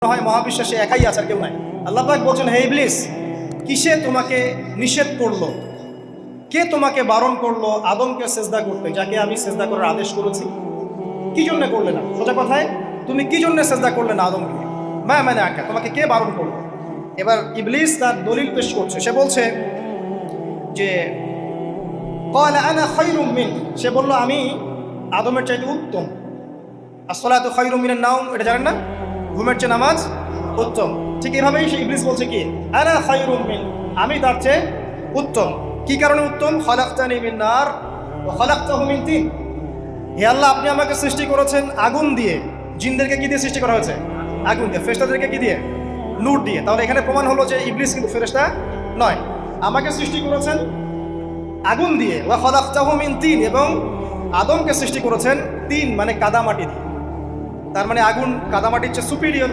হয় মহাবিশ্বে সে একাই আছে, আর কেউ নাই। আল্লাহ পাক বলছেন, হে ইবলিস, কিসে তোমাকে নিষেধ করলো, কে তোমাকে বারণ করলো আদমকে সেজদা করতে, যাকে আমি সেজদা করার আদেশ করেছি? কি জন্য করলে না? সোজা কথায়, তুমি কি জন্য সেজদা করলে না আদমকে? মানে আঁকা, তোমাকে কে বারণ করলো? এবার ইবলিস তার দলিল পেশ করছে। সে বলছে যে ক্বালা আনা খায়রুম মিন, সে বলল আমি আদমের চাইতে উত্তম। আসসালাতু খায়রুম মিনান নাওম, এটা জানেন না? ঘুমের চেয়ে নামাজ উত্তম। ঠিক এভাবেই সে ইবলিস বলছে কি, আনা খায়রুম মিন, আমি তার চেয়ে উত্তম। কি কারণে উত্তম? খালাকতানি মিন নার ওয়া খালাকতাহু মিন তিন। হে আল্লাহ, আপনি আমাকে সৃষ্টি করেছেন আগুন দিয়ে, জিনদেরকে কি দিয়ে সৃষ্টি করা হয়েছে? আগুন দিয়ে। ফেরেশতাদেরকে কি দিয়ে? নূর দিয়ে। তাহলে এখানে প্রমাণ হলো যে ইবলিস কিন্তু ফেরেশতা নয়। আমাকে সৃষ্টি করেছেন আগুন দিয়ে, ওয়া খালাকতাহু মিন তিন, এবং আদমকে সৃষ্টি করেছেন তিন মানে কাদামাটি দিয়ে। তার মানে আগুন কাদামাটির চেয়ে সুপিরিয়র